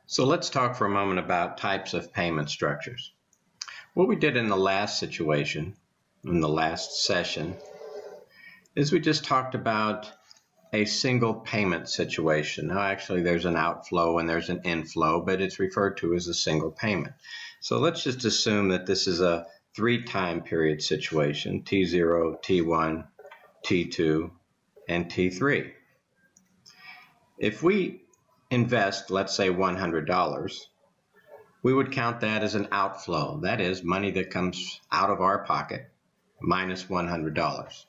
So let's talk for a moment about types of payment structures. What we did in the last situation, in the last session, is we just talked about a single payment situation. Now actually there's an outflow and there's an inflow, but it's referred to as a single payment. So let's just assume that this is a 3-time period situation, T0, T1, T2, and T3. If we invest, let's say $100, we would count that as an outflow. That is money that comes out of our pocket minus $100.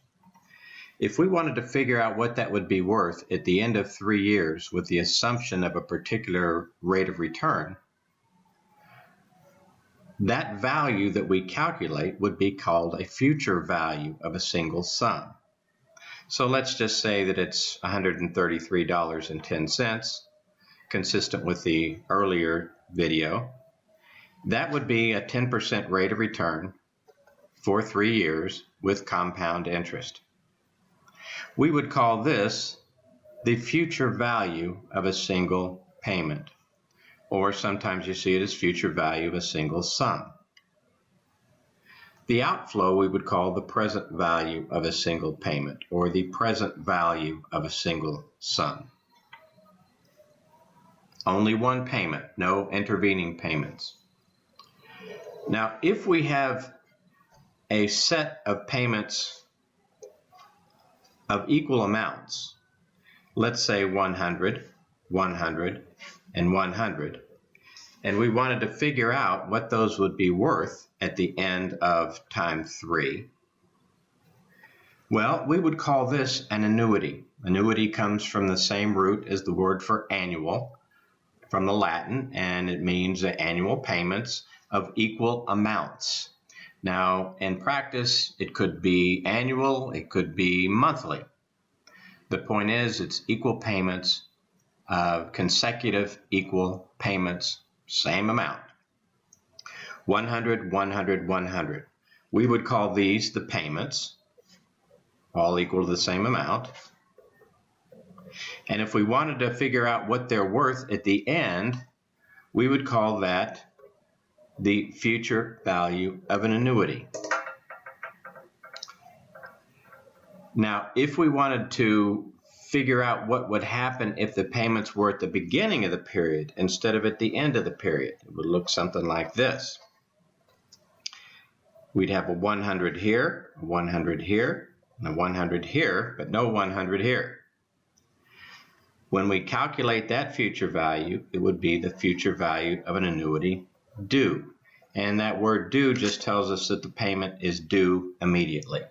If we wanted to figure out what that would be worth at the end of 3 years with the assumption of a particular rate of return, that value that we calculate would be called a future value of a single sum. So let's just say that it's $133.10, consistent with the earlier video. That would be a 10% rate of return for 3 years with compound interest. We would call this the future value of a single payment, or sometimes you see it as future value of a single sum. The outflow we would call the present value of a single payment, or the present value of a single sum. Only one payment, no intervening payments. Now, if we have a set of payments of equal amounts, let's say 100, 100, and 100, and we wanted to figure out what those would be worth at the end of time 3, well, we would call this an annuity. Annuity comes from the same root as the word for annual, from the Latin, and it means annual payments of equal amounts. Now, in practice, it could be annual, it could be monthly. The point is, it's equal payments, consecutive equal payments, same amount. 100, 100, 100. We would call these the payments, all equal to the same amount. And if we wanted to figure out what they're worth at the end, we would call that the future value of an annuity. Now, if we wanted to figure out what would happen if the payments were at the beginning of the period instead of at the end of the period, it would look something like this. We'd have a 100 here, a 100 here, and a 100 here, but no 100 here. When we calculate that future value, it would be the future value of an annuity due. And that word due just tells us that the payment is due immediately.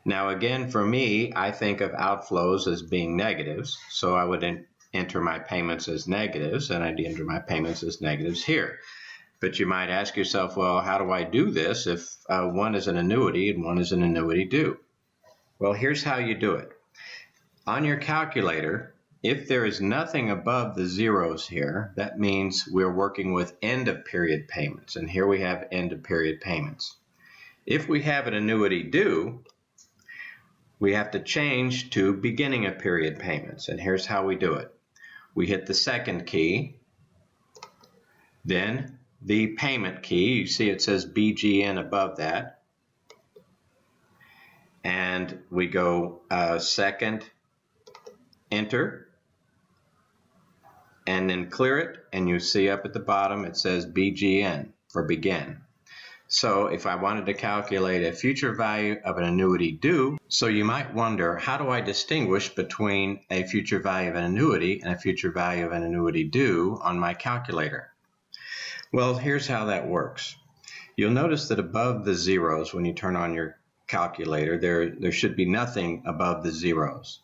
Now again, for me, I think of outflows as being negatives, so I would enter my payments as negatives, and I'd enter my payments as negatives here. But you might ask yourself, well, how do I do this if one is an annuity and one is an annuity due? Well, here's how you do it. On your calculator, if there is nothing above the zeros here, that means we're working with end of period payments, and here we have end of period payments. If we have an annuity due, we have to change to beginning of period payments, and here's how we do it. We hit the second key, then the payment key. You see it says BGN above that, and we go second, enter, and then clear it, and you see up at the bottom it says BGN for begin. So if I wanted to calculate a future value of an annuity due, so you might wonder, how do I distinguish between a future value of an annuity and a future value of an annuity due on my calculator? Well, here's how that works. You'll notice that above the zeros, when you turn on your calculator, there should be nothing above the zeros.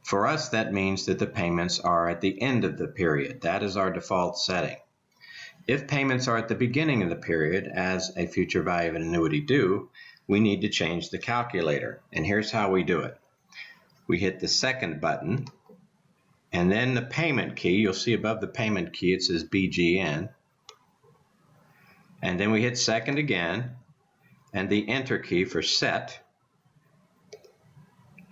For us, that means that the payments are at the end of the period. That is our default setting. If payments are at the beginning of the period as a future value of an annuity due, we need to change the calculator. And here's how we do it. We hit the second button, and then the payment key. You'll see above the payment key it says BGN. And then we hit second again, and the enter key for set.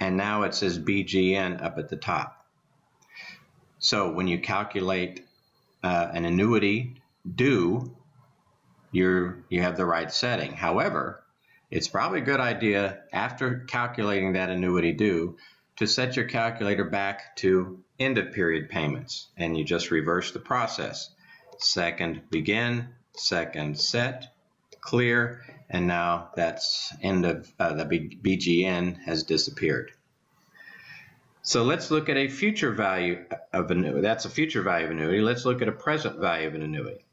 And now it says BGN up at the top. So when you calculate an annuity due, you have the right setting. However, it's probably a good idea after calculating that annuity due to set your calculator back to end of period payments, and you just reverse the process. Second begin, second set, clear, and now that's end of the BGN has disappeared. So let's look at a future value of annuity. That's a future value of annuity. Let's look at a present value of an annuity.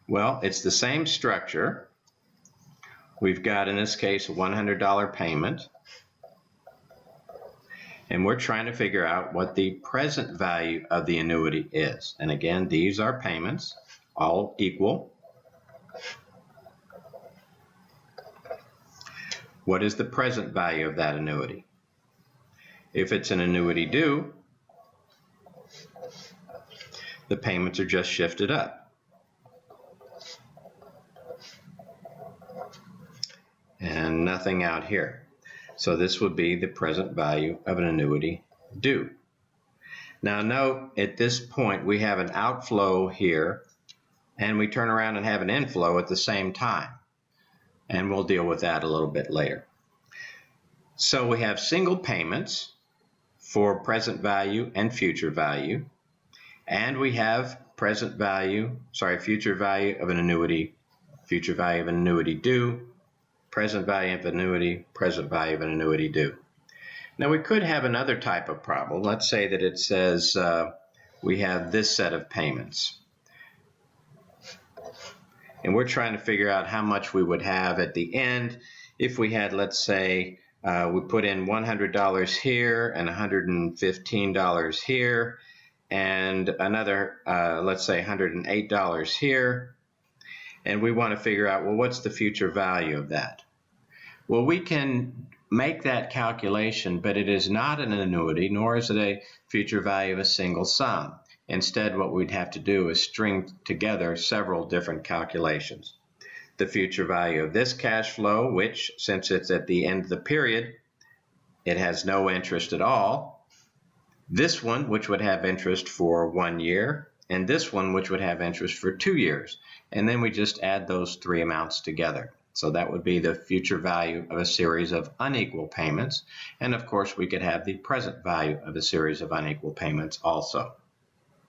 Well, it's the same structure. We've got, in this case, a $100 payment. And we're trying to figure out what the present value of the annuity is. And again, these are payments, all equal. What is the present value of that annuity? If it's an annuity due, the payments are just shifted up. And nothing out here. So this would be the present value of an annuity due. Now note, at this point we have an outflow here, and we turn around and have an inflow at the same time. And we'll deal with that a little bit later. So we have single payments for present value and future value. And we have future value of an annuity, future value of an annuity due, present value of annuity, present value of an annuity due. Now we could have another type of problem. Let's say that it says we have this set of payments. And we're trying to figure out how much we would have at the end if we had, let's say, we put in $100 here and $115 here and another, let's say, $108 here. And we want to figure out, well, what's the future value of that? Well, we can make that calculation, but it is not an annuity, nor is it a future value of a single sum. Instead, what we'd have to do is string together several different calculations. The future value of this cash flow, which, since it's at the end of the period, it has no interest at all. This one, which would have interest for 1 year, and this one, which would have interest for 2 years. And then we just add those three amounts together. So that would be the future value of a series of unequal payments. And of course, we could have the present value of a series of unequal payments also.